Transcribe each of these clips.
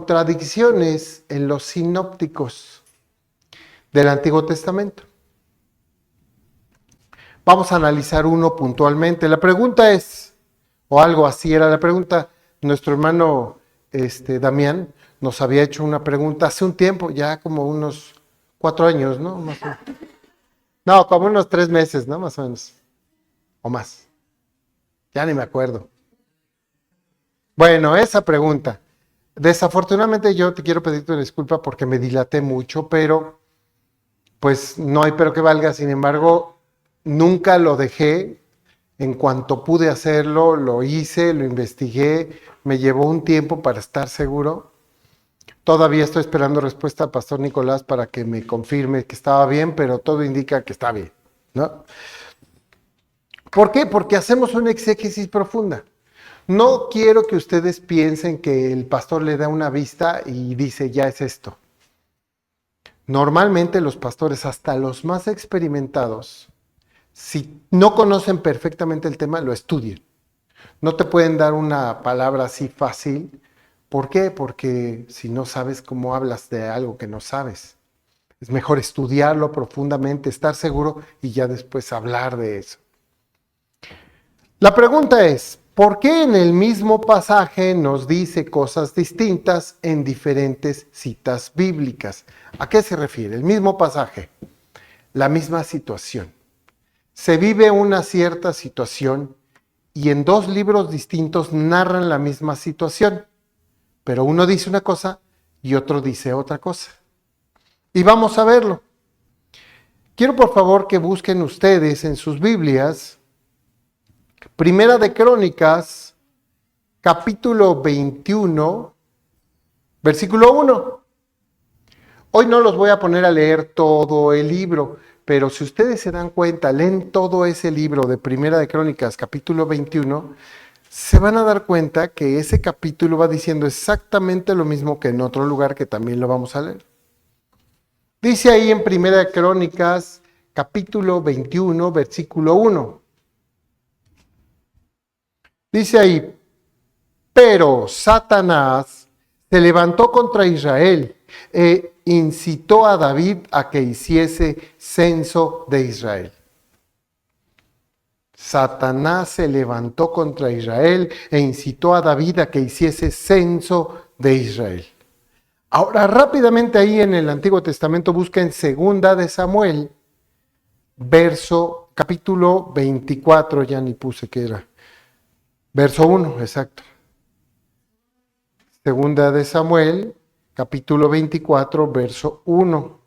contradicciones en los sinópticos del Antiguo Testamento. Vamos a analizar uno puntualmente. La pregunta es, o algo así era la pregunta, nuestro hermano Damián nos había hecho una pregunta hace un tiempo, ya como unos 4 años, ¿no? Más o menos. No, como unos 3 meses, ¿no? Más o menos. O más. Ya ni me acuerdo. Bueno, esa pregunta. Desafortunadamente yo te quiero pedirte una disculpa porque me dilaté mucho, pero pues no hay pero que valga. Sin embargo, nunca lo dejé. En cuanto pude hacerlo, lo hice, lo investigué. Me llevó un tiempo para estar seguro. Todavía estoy esperando respuesta al pastor Nicolás para que me confirme que estaba bien, pero todo indica que está bien, ¿no? ¿Por qué? Porque hacemos una exégesis profunda. No quiero que ustedes piensen que el pastor le da una vista y dice, ya es esto. Normalmente los pastores, hasta los más experimentados, si no conocen perfectamente el tema, lo estudian. No te pueden dar una palabra así fácil. ¿Por qué? Porque si no sabes cómo hablas de algo que no sabes. Es mejor estudiarlo profundamente, estar seguro y ya después hablar de eso. La pregunta es, ¿por qué en el mismo pasaje nos dice cosas distintas en diferentes citas bíblicas? ¿A qué se refiere? El mismo pasaje, la misma situación. Se vive una cierta situación y en 2 libros distintos narran la misma situación, pero uno dice una cosa y otro dice otra cosa. Y vamos a verlo. Quiero por favor que busquen ustedes en sus Biblias Primera de Crónicas, capítulo 21, versículo 1. Hoy no los voy a poner a leer todo el libro, pero si ustedes se dan cuenta, leen todo ese libro de Primera de Crónicas, capítulo 21, se van a dar cuenta que ese capítulo va diciendo exactamente lo mismo que en otro lugar que también lo vamos a leer. Dice ahí en Primera de Crónicas, capítulo 21, versículo 1. Dice ahí, pero Satanás se levantó contra Israel e incitó a David a que hiciese censo de Israel. Satanás se levantó contra Israel e incitó a David a que hiciese censo de Israel. Ahora rápidamente ahí en el Antiguo Testamento busquen 2 de Samuel, capítulo 24, ya ni puse qué era. Verso 1, exacto. 2 de Samuel, capítulo 24, verso 1.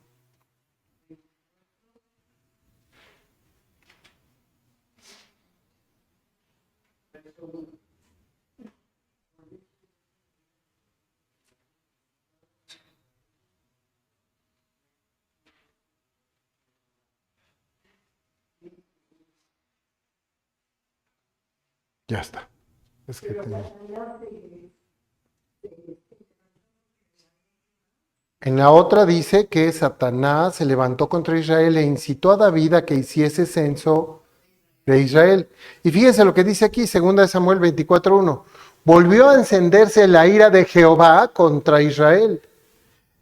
Ya está. Es que en la otra dice que Satanás se levantó contra Israel e incitó a David a que hiciese censo de Israel. Y fíjense lo que dice aquí, 2 de Samuel 24:1. Volvió a encenderse la ira de Jehová contra Israel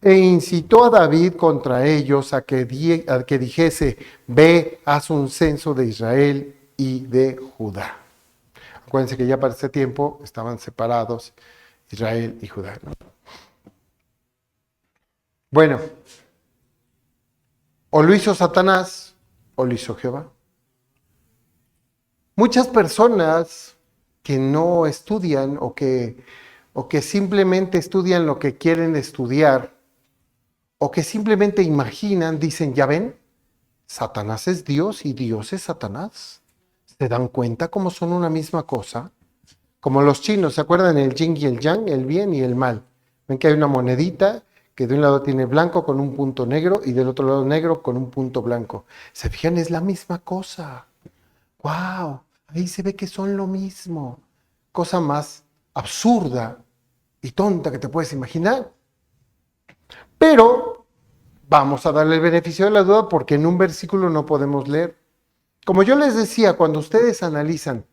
e incitó a David contra ellos a que dijese, ve, haz un censo de Israel y de Judá. Acuérdense que ya para ese tiempo estaban separados Israel y Judá, ¿no? Bueno, o lo hizo Satanás o lo hizo Jehová. Muchas personas que no estudian o que simplemente estudian lo que quieren estudiar o que simplemente imaginan, dicen, ya ven, Satanás es Dios y Dios es Satanás. ¿Se dan cuenta cómo son una misma cosa? Como los chinos, ¿se acuerdan el yin y el yang, el bien y el mal? Ven que hay una monedita que de un lado tiene blanco con un punto negro y del otro lado negro con un punto blanco. ¿Se fijan? Es la misma cosa. ¡Wow! Ahí se ve que son lo mismo. Cosa más absurda y tonta que te puedes imaginar. Pero vamos a darle el beneficio de la duda porque en un versículo no podemos leer. Como yo les decía, cuando ustedes analizan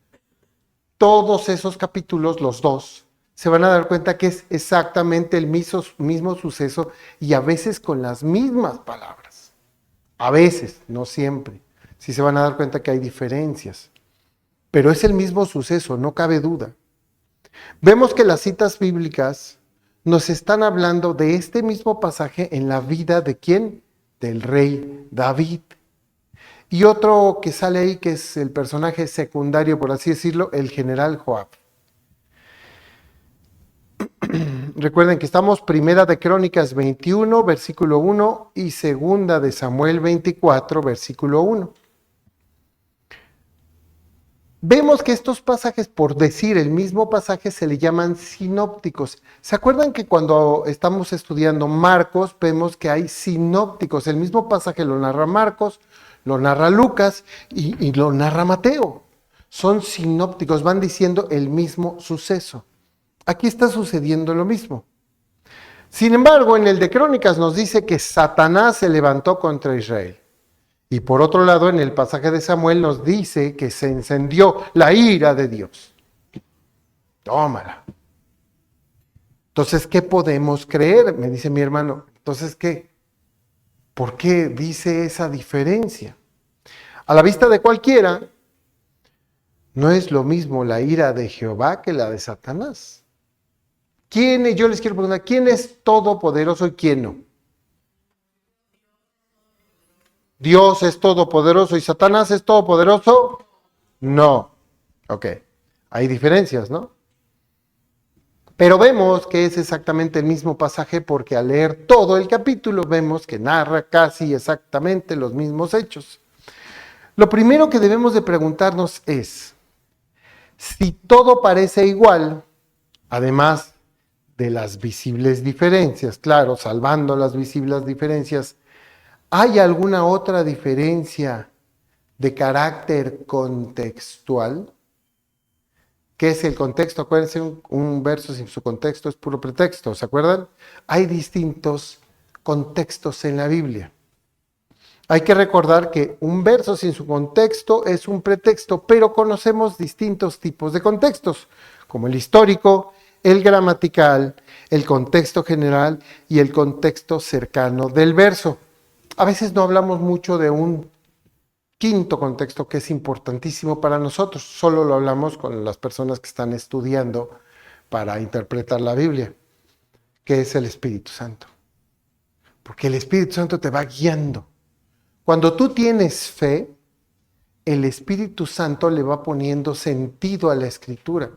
todos esos capítulos, los 2, se van a dar cuenta que es exactamente el mismo suceso y a veces con las mismas palabras. A veces, no siempre. Sí se van a dar cuenta que hay diferencias. Pero es el mismo suceso, no cabe duda. Vemos que las citas bíblicas nos están hablando de este mismo pasaje en la vida de ¿quién? Del rey David. Y otro que sale ahí, que es el personaje secundario, por así decirlo, el general Joab. Recuerden que estamos primera de Crónicas 21, versículo 1 y segunda de Samuel 24, versículo 1. Vemos que estos pasajes, por decir el mismo pasaje, se le llaman sinópticos. ¿Se acuerdan que cuando estamos estudiando Marcos, vemos que hay sinópticos? El mismo pasaje lo narra Marcos, lo narra Lucas y lo narra Mateo. Son sinópticos, van diciendo el mismo suceso. Aquí está sucediendo lo mismo. Sin embargo, en el de Crónicas nos dice que Satanás se levantó contra Israel. Y por otro lado, en el pasaje de Samuel nos dice que se encendió la ira de Dios. Tómala. Entonces, ¿qué podemos creer? Me dice mi hermano. Entonces, ¿qué? ¿Por qué dice esa diferencia? A la vista de cualquiera, no es lo mismo la ira de Jehová que la de Satanás. Yo les quiero preguntar, ¿quién es todopoderoso y quién no? ¿Dios es todopoderoso y Satanás es todopoderoso? No. Ok, hay diferencias, ¿no? Pero vemos que es exactamente el mismo pasaje porque al leer todo el capítulo vemos que narra casi exactamente los mismos hechos. Lo primero que debemos de preguntarnos es, si todo parece igual, además de las visibles diferencias, claro, salvando las visibles diferencias, ¿hay alguna otra diferencia de carácter contextual? ¿Qué es el contexto? Acuérdense, un verso sin su contexto es puro pretexto, ¿se acuerdan? Hay distintos contextos en la Biblia. Hay que recordar que un verso sin su contexto es un pretexto, pero conocemos distintos tipos de contextos, como el histórico, el gramatical, el contexto general y el contexto cercano del verso. A veces no hablamos mucho de un quinto contexto que es importantísimo para nosotros, solo lo hablamos con las personas que están estudiando para interpretar la Biblia, que es el Espíritu Santo. Porque el Espíritu Santo te va guiando. Cuando tú tienes fe, el Espíritu Santo le va poniendo sentido a la Escritura.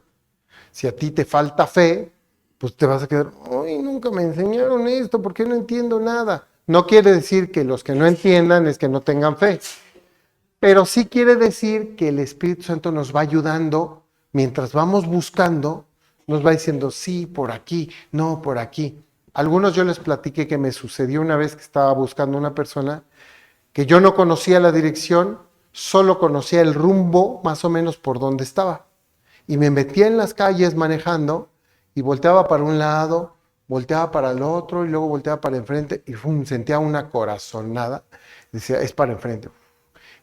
Si a ti te falta fe, pues te vas a quedar, ¡ay, nunca me enseñaron esto! ¿Por qué no entiendo nada? No quiere decir que los que no entiendan es que no tengan fe. Pero sí quiere decir que el Espíritu Santo nos va ayudando mientras vamos buscando, nos va diciendo, sí, por aquí, no, por aquí. Algunos yo les platiqué que me sucedió una vez que estaba buscando una persona que yo no conocía la dirección, solo conocía el rumbo más o menos por donde estaba. Y me metía en las calles manejando y volteaba para un lado, volteaba para el otro y luego volteaba para enfrente y sentía una corazonada. Decía, es para enfrente.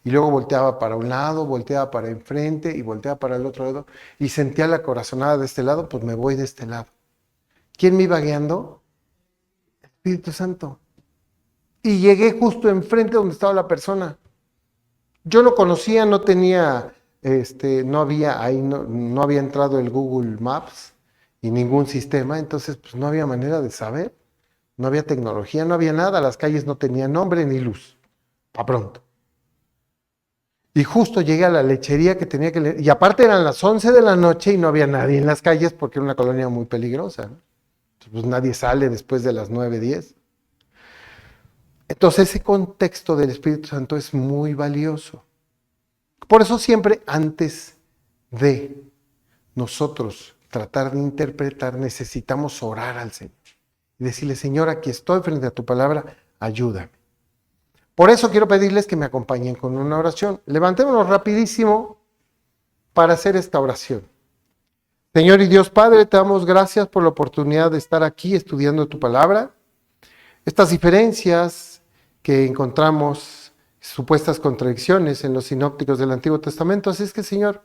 Y luego volteaba para un lado, volteaba para enfrente y volteaba para el otro lado. Y sentía la corazonada de este lado, pues me voy de este lado. ¿Quién me iba guiando? El Espíritu Santo. Y llegué justo enfrente donde estaba la persona. Yo no conocía, no tenía... no había entrado el Google Maps y ningún sistema, entonces pues no había manera de saber, no había tecnología, no había nada, las calles no tenían nombre ni luz, pa' pronto. Y justo llegué a la lechería que tenía que leer, y aparte eran las 11 de la noche y no había nadie en las calles porque era una colonia muy peligrosa, ¿no? Entonces, pues nadie sale después de las 9:10. Entonces ese contexto del Espíritu Santo es muy valioso. Por eso siempre antes de nosotros tratar de interpretar, necesitamos orar al Señor y decirle, Señor, aquí estoy frente a tu palabra, ayúdame. Por eso quiero pedirles que me acompañen con una oración. Levantémonos rapidísimo para hacer esta oración. Señor y Dios Padre, te damos gracias por la oportunidad de estar aquí estudiando tu palabra. Estas diferencias que encontramos, supuestas contradicciones en los sinópticos del Antiguo Testamento. Así es que, Señor,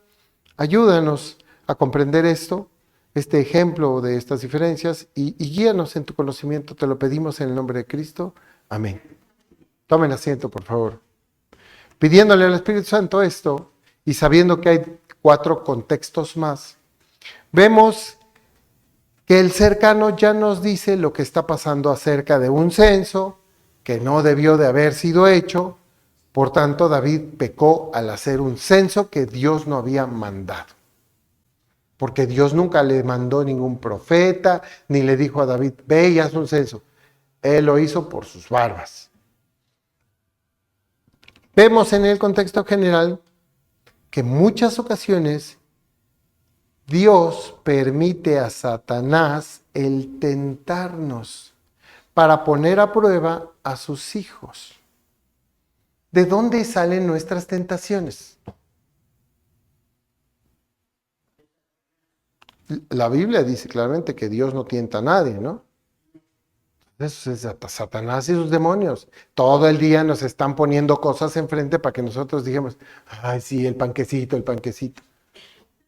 ayúdanos a comprender esto este ejemplo de estas diferencias y guíanos en tu conocimiento. Te lo pedimos en el nombre de Cristo. Amén. Tomen asiento, por favor. Pidiéndole al Espíritu Santo esto y sabiendo que hay 4 contextos más, vemos que el cercano ya nos dice lo que está pasando acerca de un censo que no debió de haber sido hecho. Por tanto, David pecó al hacer un censo que Dios no había mandado. Porque Dios nunca le mandó ningún profeta, ni le dijo a David, ve y haz un censo. Él lo hizo por sus barbas. Vemos en el contexto general que en muchas ocasiones Dios permite a Satanás el tentarnos para poner a prueba a sus hijos. ¿De dónde salen nuestras tentaciones? La Biblia dice claramente que Dios no tienta a nadie, ¿no? Eso es Satanás y sus demonios. Todo el día nos están poniendo cosas enfrente para que nosotros digamos, ay, sí, el panquecito,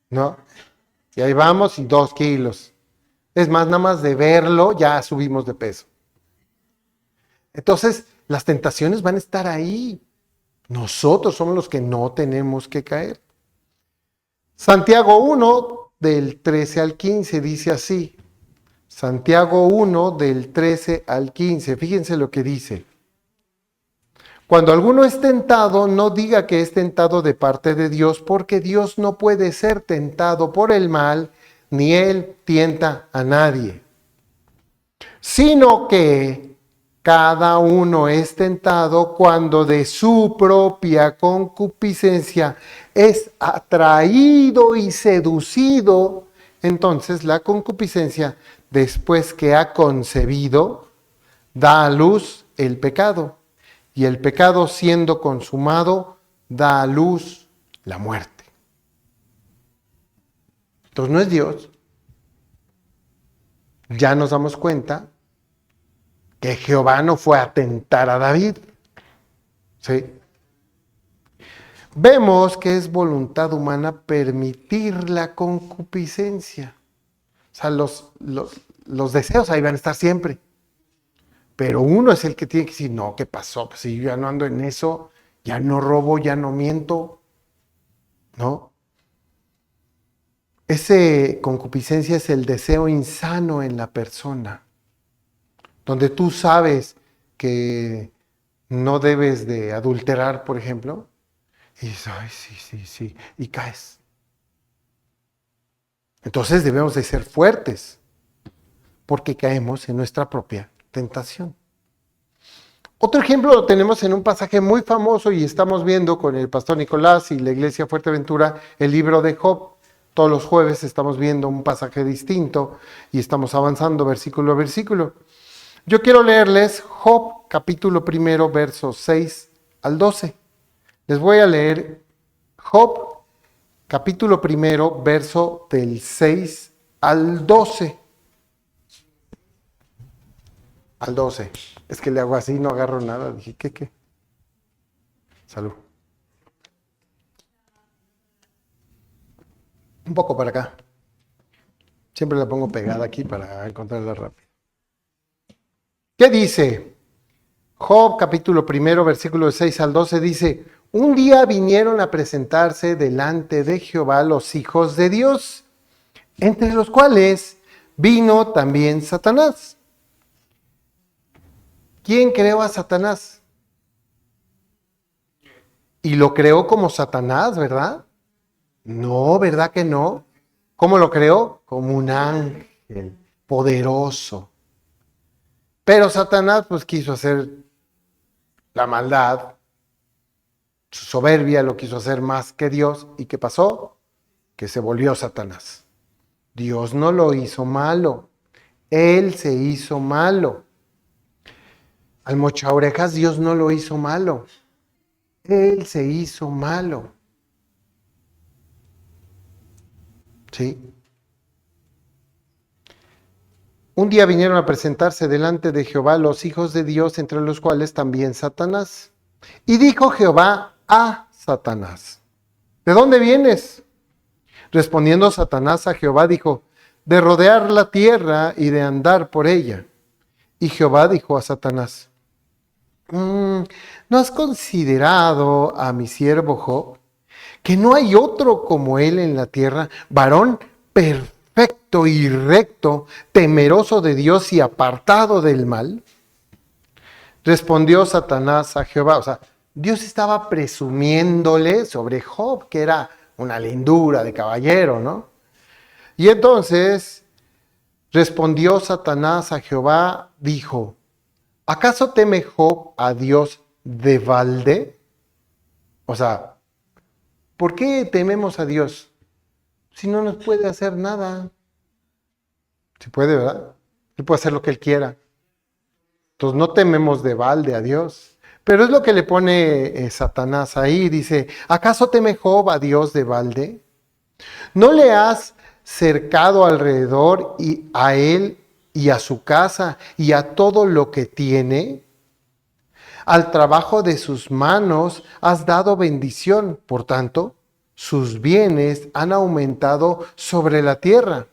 ¿no? Y ahí vamos y 2 kilos. Es más, nada más de verlo ya subimos de peso. Entonces, las tentaciones van a estar ahí. Nosotros somos los que no tenemos que caer. Santiago 1, del 13 al 15, dice así. Santiago 1, del 13 al 15. Fíjense lo que dice. Cuando alguno es tentado, no diga que es tentado de parte de Dios, porque Dios no puede ser tentado por el mal, ni Él tienta a nadie. Sino que cada uno es tentado cuando de su propia concupiscencia es atraído y seducido. Entonces la concupiscencia, después que ha concebido, da a luz el pecado. Y el pecado, siendo consumado, da a luz la muerte. Entonces no es Dios. Ya nos damos cuenta que Jehová no fue a tentar a David. ¿Sí? Vemos que es voluntad humana permitir la concupiscencia. O sea, los deseos ahí van a estar siempre. Pero uno es el que tiene que decir, no, ¿qué pasó? Pues si yo ya no ando en eso, ya no robo, ya no miento, ¿no? Ese concupiscencia es el deseo insano en la persona, donde tú sabes que no debes de adulterar, por ejemplo, y dices, ay, sí, y caes. Entonces debemos de ser fuertes, porque caemos en nuestra propia tentación. Otro ejemplo lo tenemos en un pasaje muy famoso y estamos viendo con el pastor Nicolás y la iglesia Fuerteventura el libro de Job. Todos los jueves estamos viendo un pasaje distinto y estamos avanzando versículo a versículo. Yo quiero leerles Job capítulo 1, versos 6 al 12. Les voy a leer Job capítulo 1, verso del 6 al 12. Al 12. Es que le hago así, no agarro nada. Dije, ¿qué? Salud. Un poco para acá. Siempre la pongo pegada aquí para encontrarla rápido. ¿Qué dice? Job capítulo 1, versículo 6 al 12 dice, un día vinieron a presentarse delante de Jehová los hijos de Dios, entre los cuales vino también Satanás. ¿Quién creó a Satanás? Y lo creó como Satanás, ¿verdad? No, ¿verdad que no? ¿Cómo lo creó? Como un ángel poderoso. Pero Satanás pues quiso hacer la maldad, su soberbia lo quiso hacer más que Dios. ¿Y qué pasó? Que se volvió Satanás. Dios no lo hizo malo, él se hizo malo. Al mochaorejas Dios no lo hizo malo, él se hizo malo. ¿Sí? Un día vinieron a presentarse delante de Jehová los hijos de Dios, entre los cuales también Satanás. Y dijo Jehová a Satanás, ¿de dónde vienes? Respondiendo Satanás a Jehová dijo, de rodear la tierra y de andar por ella. Y Jehová dijo a Satanás, ¿no has considerado a mi siervo Job? Que no hay otro como él en la tierra, varón perfecto y recto, temeroso de Dios y apartado del mal. Respondió Satanás a Jehová, o sea, Dios estaba presumiéndole sobre Job, que era una lindura de caballero, ¿no? Y entonces respondió Satanás a Jehová, dijo, ¿acaso teme Job a Dios de balde? O sea, ¿por qué tememos a Dios si no nos puede hacer nada? Si puede, ¿verdad? Él puede hacer lo que él quiera. Entonces no tememos de balde a Dios. Pero es lo que le pone Satanás ahí. Dice, ¿acaso teme Job a Dios de balde? ¿No le has cercado alrededor y a él y a su casa y a todo lo que tiene? Al trabajo de sus manos has dado bendición. Por tanto, sus bienes han aumentado sobre la tierra.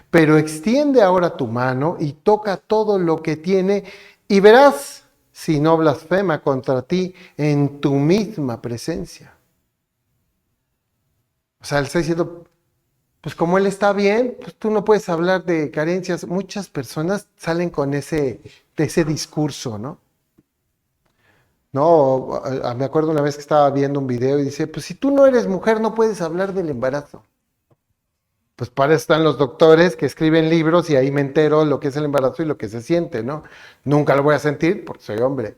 Pero extiende ahora tu mano y toca todo lo que tiene y verás si no blasfema contra ti en tu misma presencia. O sea, él está diciendo, pues como él está bien, pues tú no puedes hablar de carencias. Muchas personas salen con ese discurso, ¿no? No, me acuerdo una vez que estaba viendo un video y dice, pues si tú no eres mujer no puedes hablar del embarazo. Pues para eso están los doctores que escriben libros y ahí me entero lo que es el embarazo y lo que se siente, ¿no? Nunca lo voy a sentir porque soy hombre,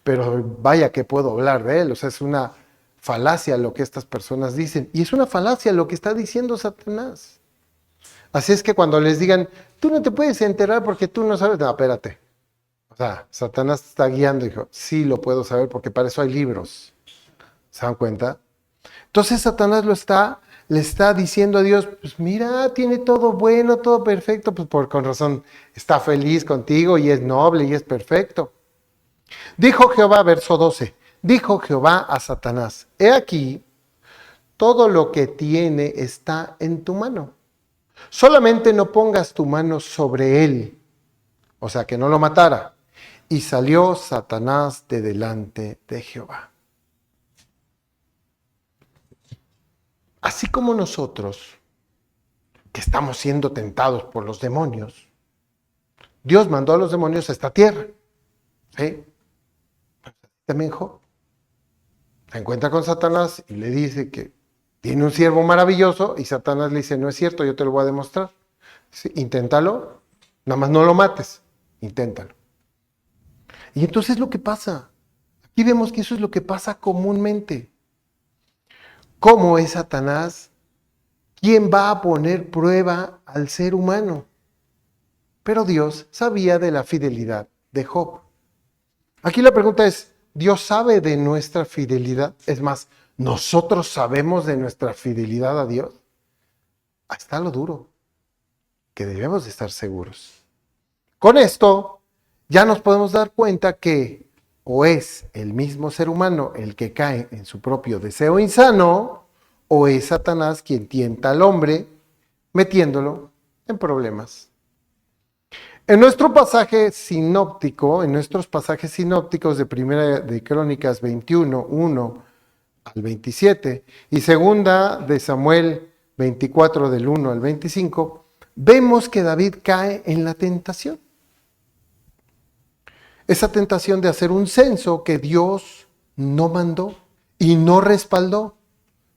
pero vaya que puedo hablar de él. O sea, es una falacia lo que estas personas dicen y es una falacia lo que está diciendo Satanás. Así es que cuando les digan, tú no te puedes enterar porque tú no sabes, no, espérate. O sea, Satanás te está guiando y dijo, sí lo puedo saber porque para eso hay libros. ¿Se dan cuenta? Entonces Satanás le está diciendo a Dios, pues mira, tiene todo bueno, todo perfecto, pues con razón está feliz contigo y es noble y es perfecto. Dijo Jehová, verso 12, dijo Jehová a Satanás, he aquí, todo lo que tiene está en tu mano. Solamente no pongas tu mano sobre él, o sea, que no lo matara. Y salió Satanás de delante de Jehová. Así como nosotros, que estamos siendo tentados por los demonios, Dios mandó a los demonios a esta tierra. ¿Sí? También Job se encuentra con Satanás y le dice que tiene un siervo maravilloso y Satanás le dice, no es cierto, yo te lo voy a demostrar. Sí, inténtalo, nada más no lo mates, inténtalo. Y entonces lo que pasa, aquí vemos que eso es lo que pasa comúnmente. ¿Cómo es Satanás? ¿Quién va a poner prueba al ser humano? Pero Dios sabía de la fidelidad de Job. Aquí la pregunta es, ¿Dios sabe de nuestra fidelidad? Es más, ¿nosotros sabemos de nuestra fidelidad a Dios? Ahí está lo duro, que debemos de estar seguros. Con esto, ya nos podemos dar cuenta que o es el mismo ser humano el que cae en su propio deseo insano, o es Satanás quien tienta al hombre, metiéndolo en problemas. En nuestro pasaje sinóptico, en nuestros pasajes sinópticos de Primera de Crónicas 21, 1 al 27 y Segunda de Samuel 24 del 1 al 25, vemos que David cae en la tentación. Esa tentación de hacer un censo que Dios no mandó y no respaldó.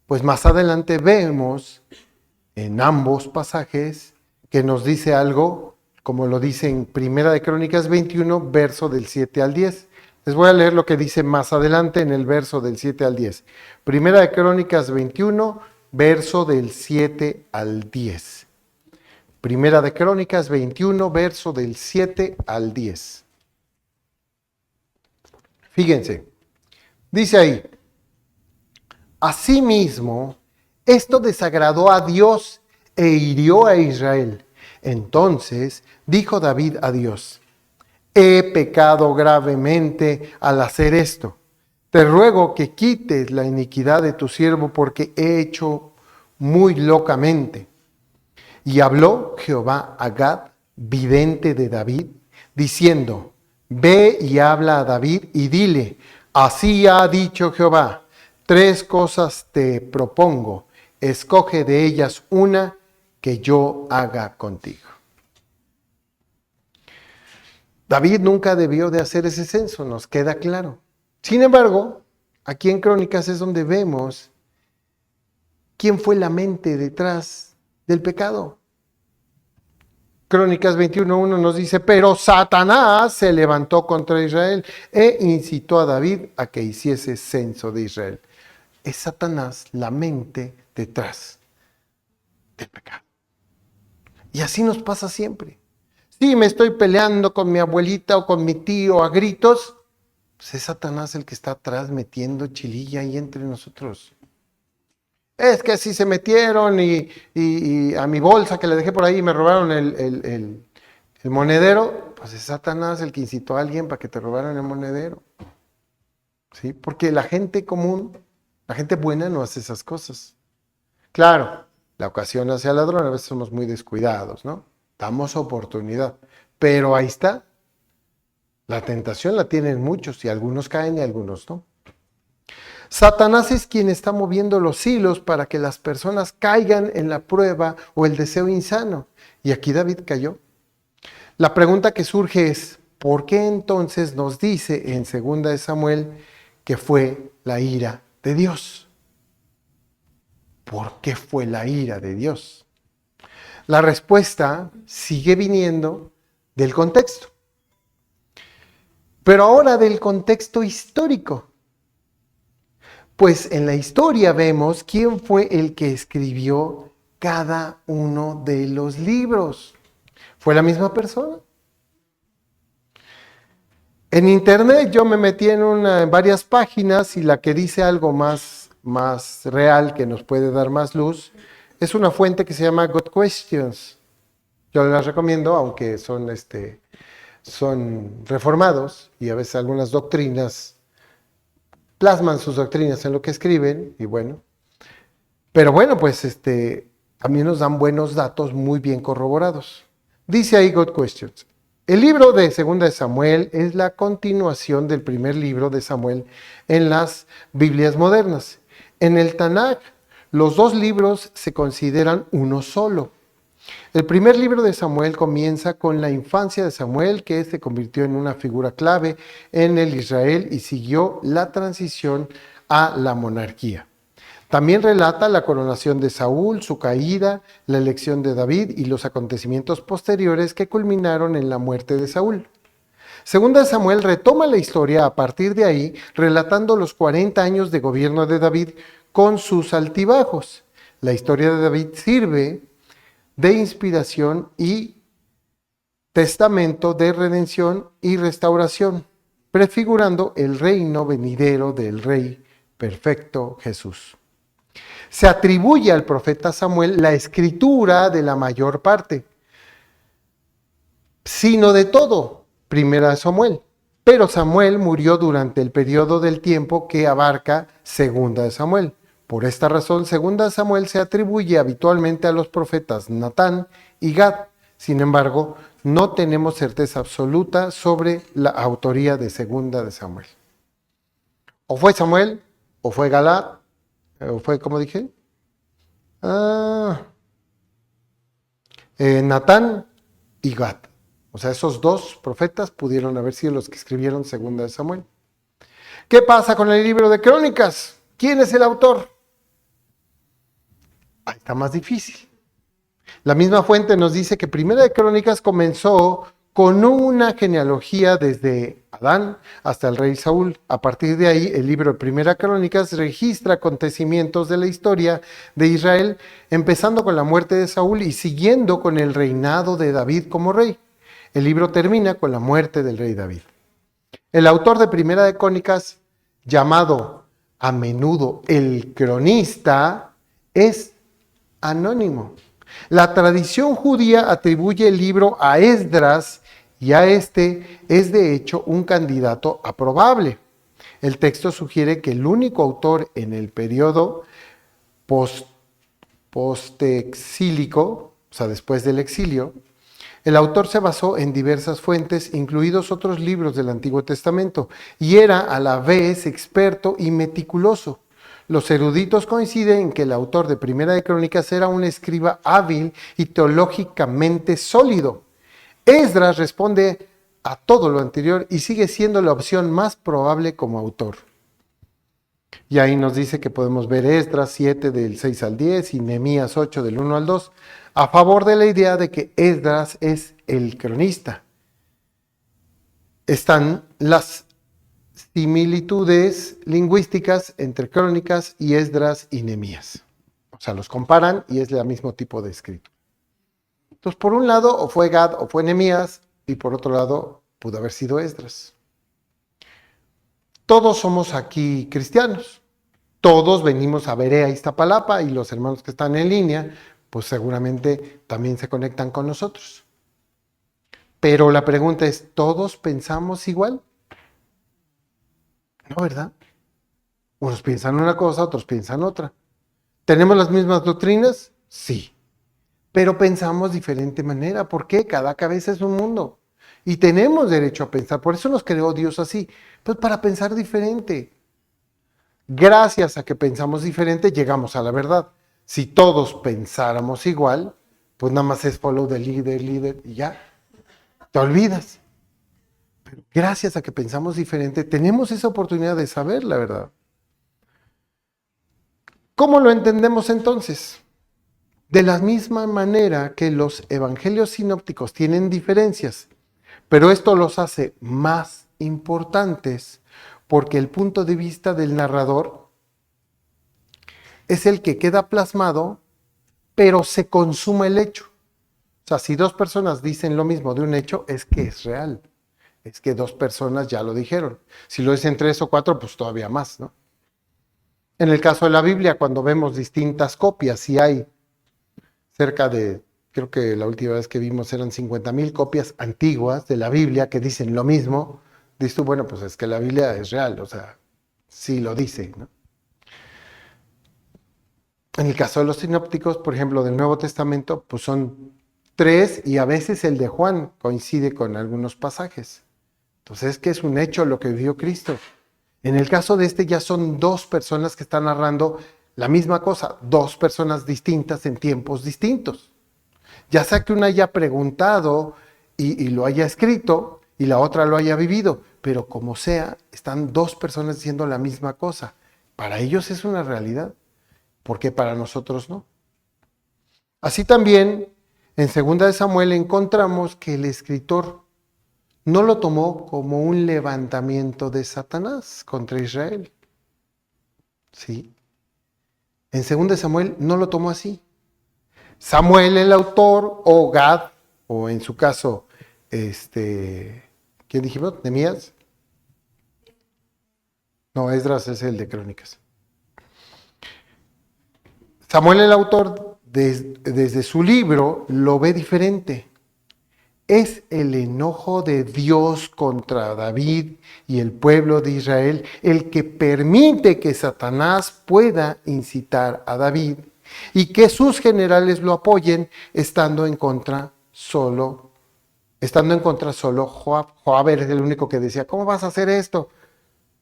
Pues más adelante vemos en ambos pasajes que nos dice algo, como lo dice en Primera de Crónicas 21, verso del 7 al 10. Les voy a leer lo que dice más adelante en el verso del 7 al 10. Primera de Crónicas 21, verso del 7 al 10. Primera de Crónicas 21, verso del 7 al 10. Fíjense, dice ahí, asimismo, esto desagradó a Dios e hirió a Israel. Entonces dijo David a Dios, he pecado gravemente al hacer esto. Te ruego que quites la iniquidad de tu siervo porque he hecho muy locamente. Y habló Jehová a Gad, vidente de David, diciendo, ve y habla a David y dile, así ha dicho Jehová, 3 cosas te propongo, escoge de ellas una que yo haga contigo. David nunca debió de hacer ese censo, nos queda claro. Sin embargo, aquí en Crónicas es donde vemos quién fue la mente detrás del pecado. Crónicas 21:1 nos dice, pero Satanás se levantó contra Israel e incitó a David a que hiciese censo de Israel. Es Satanás la mente detrás del pecado. Y así nos pasa siempre. Si me estoy peleando con mi abuelita o con mi tío a gritos, pues es Satanás el que está atrás metiendo chililla ahí entre nosotros. Es que si se metieron y a mi bolsa que le dejé por ahí y me robaron el monedero, pues es Satanás el que incitó a alguien para que te robaran el monedero. ¿Sí? Porque la gente común, la gente buena no hace esas cosas. Claro, la ocasión hacia ladrón, a veces somos muy descuidados, ¿no? Damos oportunidad, pero ahí está. La tentación la tienen muchos y algunos caen y algunos no. Satanás es quien está moviendo los hilos para que las personas caigan en la prueba o el deseo insano. Y aquí David cayó. La pregunta que surge es, ¿por qué entonces nos dice en 2 de Samuel que fue la ira de Dios? ¿Por qué fue la ira de Dios? La respuesta sigue viniendo del contexto. Pero ahora del contexto histórico. Pues en la historia vemos quién fue el que escribió cada uno de los libros. ¿Fue la misma persona? En internet yo me metí en varias páginas y la que dice algo más real, que nos puede dar más luz, es una fuente que se llama God Questions. Yo las recomiendo, aunque son reformados y a veces algunas doctrinas plasman sus doctrinas en lo que escriben, y bueno. Pero bueno, pues también nos dan buenos datos muy bien corroborados. Dice ahí God Questions. El libro de 2 de Samuel es la continuación del primer libro de Samuel en las Biblias modernas. En el Tanaj, los 2 libros se consideran uno solo. El primer libro de Samuel comienza con la infancia de Samuel, que se convirtió en una figura clave en el Israel y siguió la transición a la monarquía. También relata la coronación de Saúl, su caída, la elección de David y los acontecimientos posteriores que culminaron en la muerte de Saúl. Segunda de Samuel retoma la historia a partir de ahí, relatando los 40 años de gobierno de David con sus altibajos. La historia de David sirve de inspiración y testamento de redención y restauración, prefigurando el reino venidero del Rey perfecto Jesús. Se atribuye al profeta Samuel la escritura de la mayor parte, sino de todo, 1 Samuel. Pero Samuel murió durante el periodo del tiempo que abarca 2 de Samuel. Por esta razón, 2 Samuel se atribuye habitualmente a los profetas Natán y Gad. Sin embargo, no tenemos certeza absoluta sobre la autoría de 2 de Samuel. O fue Samuel, o fue Galad, o fue, ¿cómo dije? Natán y Gad. O sea, esos 2 profetas pudieron haber sido los que escribieron 2 de Samuel. ¿Qué pasa con el libro de Crónicas? ¿Quién es el autor? Ahí está más difícil. La misma fuente nos dice que Primera de Crónicas comenzó con una genealogía desde Adán hasta el rey Saúl. A partir de ahí, el libro de Primera Crónicas registra acontecimientos de la historia de Israel, empezando con la muerte de Saúl y siguiendo con el reinado de David como rey. El libro termina con la muerte del rey David. El autor de Primera de Crónicas, llamado a menudo el cronista, es anónimo. La tradición judía atribuye el libro a Esdras y a este es de hecho un candidato aprobable. El texto sugiere que el único autor en el periodo postexílico o sea, después del exilio, el autor se basó en diversas fuentes, incluidos otros libros del Antiguo Testamento, y era a la vez experto y meticuloso. Los eruditos coinciden en que el autor de Primera de Crónicas era un escriba hábil y teológicamente sólido. Esdras responde a todo lo anterior y sigue siendo la opción más probable como autor. Y ahí nos dice que podemos ver Esdras 7 del 6 al 10 y Nehemías 8 del 1 al 2, a favor de la idea de que Esdras es el cronista. Están las similitudes lingüísticas entre Crónicas y Esdras y Nehemías. O sea, los comparan y es el mismo tipo de escrito. Entonces, por un lado, o fue Gad o fue Nehemías, y por otro lado, pudo haber sido Esdras. Todos somos aquí cristianos. Todos venimos a Berea, Iztapalapa, y los hermanos que están en línea, pues seguramente también se conectan con nosotros. Pero la pregunta es, ¿todos pensamos igual? No, ¿verdad? Unos piensan una cosa, otros piensan otra. ¿Tenemos las mismas doctrinas? Sí. Pero pensamos de diferente manera. ¿Por qué? Cada cabeza es un mundo. Y tenemos derecho a pensar. Por eso nos creó Dios así. Pues para pensar diferente. Gracias a que pensamos diferente, llegamos a la verdad. Si todos pensáramos igual, pues nada más es follow the leader, y ya. Te olvidas. Pero gracias a que pensamos diferente, tenemos esa oportunidad de saber la verdad. ¿Cómo lo entendemos entonces? De la misma manera que los evangelios sinópticos tienen diferencias, pero esto los hace más importantes porque el punto de vista del narrador es el que queda plasmado, pero se consuma el hecho. O sea, si dos personas dicen lo mismo de un hecho, es que es real. Es que dos personas ya lo dijeron. Si lo dicen tres o cuatro, pues todavía más, ¿no? En el caso de la Biblia, cuando vemos distintas copias, si hay cerca de, creo que la última vez que vimos eran 50,000 copias antiguas de la Biblia que dicen lo mismo, dices tú, bueno, pues es que la Biblia es real, o sea, sí lo dice, ¿no? En el caso de los sinópticos, por ejemplo, del Nuevo Testamento, pues son tres y a veces el de Juan coincide con algunos pasajes. Entonces es que es un hecho lo que vivió Cristo. En el caso de este ya son dos personas que están narrando la misma cosa, dos personas distintas en tiempos distintos. Ya sea que una haya preguntado y lo haya escrito y la otra lo haya vivido, pero como sea, están dos personas diciendo la misma cosa. Para ellos es una realidad, porque para nosotros no. Así también, en 2 de Samuel encontramos que el escritor no lo tomó como un levantamiento de Satanás contra Israel. ¿Sí? En 2 de Samuel no lo tomó así. Samuel, el autor, o Gad, o en su caso, ¿quién dijimos? ¿Nehemías? No, Esdras es el de Crónicas. Samuel, el autor, desde su libro, lo ve diferente. Es el enojo de Dios contra David y el pueblo de Israel el que permite que Satanás pueda incitar a David y que sus generales lo apoyen estando en contra solo Joab. Joab era el único que decía, ¿cómo vas a hacer esto?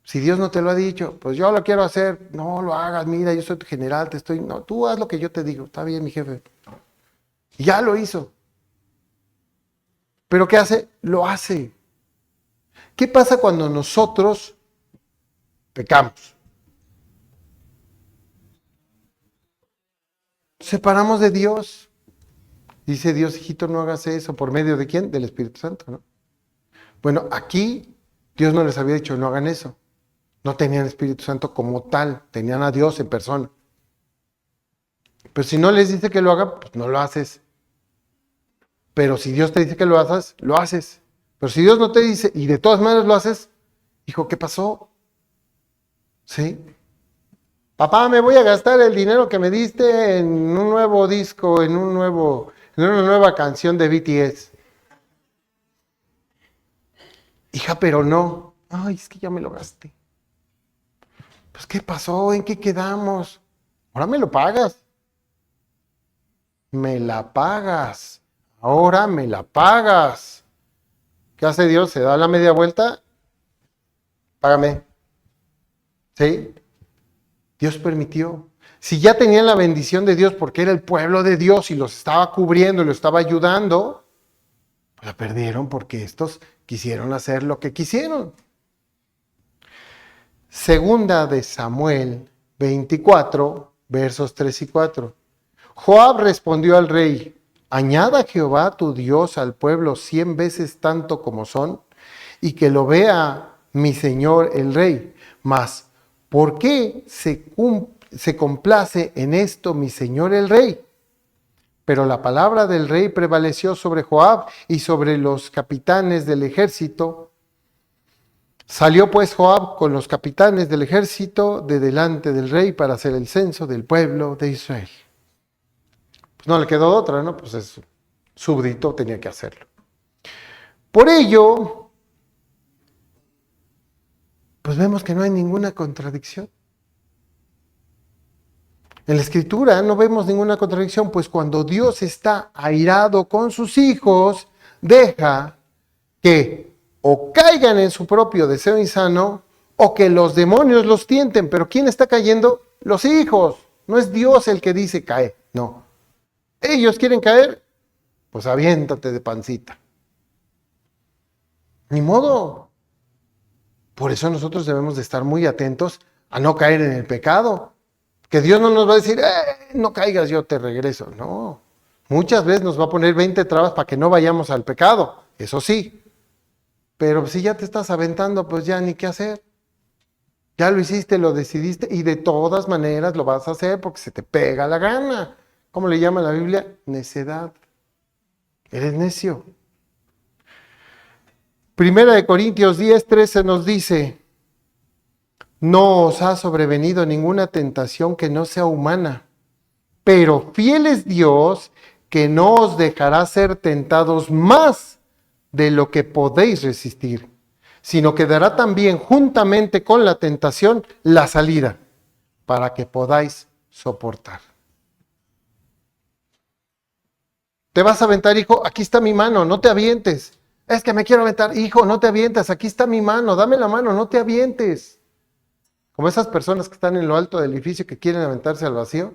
Si Dios no te lo ha dicho, pues yo lo quiero hacer. No lo hagas, mira, yo soy tu general, no, tú haz lo que yo te digo. Está bien, mi jefe. Y ya lo hizo. ¿Pero qué hace? Lo hace. ¿Qué pasa cuando nosotros pecamos? Separamos de Dios. Dice Dios, hijito, no hagas eso. ¿Por medio de quién? Del Espíritu Santo, ¿no? Bueno, aquí Dios no les había dicho, no hagan eso. No tenían Espíritu Santo como tal, tenían a Dios en persona. Pero si no les dice que lo hagan, pues no lo haces. Pero si Dios te dice que lo hagas, lo haces. Pero si Dios no te dice y de todas maneras lo haces, hijo, ¿qué pasó? ¿Sí? Papá, me voy a gastar el dinero que me diste en un nuevo disco, en una nueva canción de BTS. Hija, pero no. Ay, es que ya me lo gasté. Pues, ¿qué pasó? ¿En qué quedamos? Ahora me lo pagas. me la pagas, ahora me la pagas. ¿Qué hace Dios? Se da la media vuelta, págame. ¿Sí? Dios permitió. Si ya tenían la bendición de Dios porque era el pueblo de Dios y los estaba cubriendo y los estaba ayudando, pues la perdieron porque estos quisieron hacer lo que quisieron. Segunda de Samuel 24, versos 3 y 4. Joab respondió al rey: añada Jehová tu Dios al pueblo 100 veces tanto como son, y que lo vea mi señor el rey. Mas, ¿por qué se complace en esto mi señor el rey? Pero la palabra del rey prevaleció sobre Joab y sobre los capitanes del ejército. Salió pues Joab con los capitanes del ejército de delante del rey para hacer el censo del pueblo de Israel. Pues no le quedó otra, ¿no? Pues es súbdito, tenía que hacerlo. Por ello, pues vemos que no hay ninguna contradicción. En la Escritura no vemos ninguna contradicción, pues cuando Dios está airado con sus hijos, deja que o caigan en su propio deseo insano, o que los demonios los tienten. Pero ¿quién está cayendo? Los hijos. No es Dios el que dice cae, no. Ellos quieren caer, pues aviéntate de pancita. Ni modo. Por eso nosotros debemos de estar muy atentos a no caer en el pecado. Que Dios no nos va a decir, no caigas, yo te regreso. No. Muchas veces nos va a poner 20 trabas para que no vayamos al pecado. Eso sí. Pero si ya te estás aventando, pues ya ni qué hacer. Ya lo hiciste, lo decidiste y de todas maneras lo vas a hacer porque se te pega la gana. ¿Cómo le llama la Biblia? Necedad. Eres necio. Primera de Corintios 10:13 nos dice: no os ha sobrevenido ninguna tentación que no sea humana, pero fiel es Dios, que no os dejará ser tentados más de lo que podéis resistir, sino que dará también juntamente con la tentación la salida, para que podáis soportar. ¿Te vas a aventar, hijo? Aquí está mi mano, no te avientes. Es que me quiero aventar, hijo, no te avientes, aquí está mi mano, dame la mano, no te avientes. Como esas personas que están en lo alto del edificio que quieren aventarse al vacío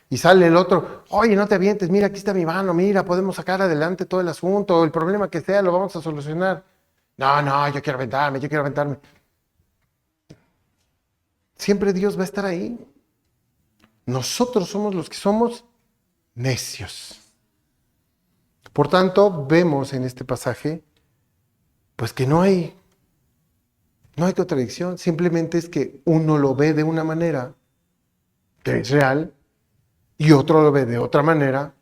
y sale el otro, oye, no te avientes, mira, aquí está mi mano, mira, podemos sacar adelante todo el asunto, el problema que sea, lo vamos a solucionar. No, yo quiero aventarme. Siempre Dios va a estar ahí. Nosotros somos los que somos necios. Por tanto, vemos en este pasaje, pues que no hay contradicción, simplemente es que uno lo ve de una manera que es real y otro lo ve de otra manera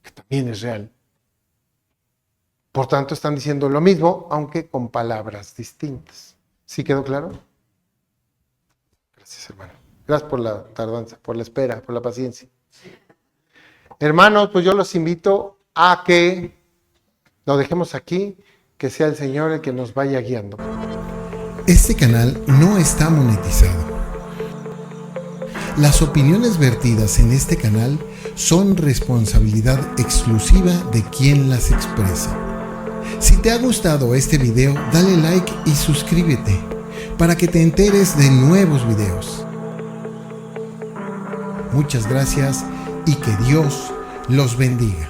que también es real. Por tanto, están diciendo lo mismo, aunque con palabras distintas. ¿Sí quedó claro? Gracias, hermano. Gracias por la tardanza, por la espera, por la paciencia. Hermanos, pues yo los invito a que lo dejemos aquí, que sea el Señor el que nos vaya guiando. Este canal no está monetizado. Las opiniones vertidas en este canal son responsabilidad exclusiva de quien las expresa. Si te ha gustado este video, dale like y suscríbete para que te enteres de nuevos videos. Muchas gracias y que Dios los bendiga.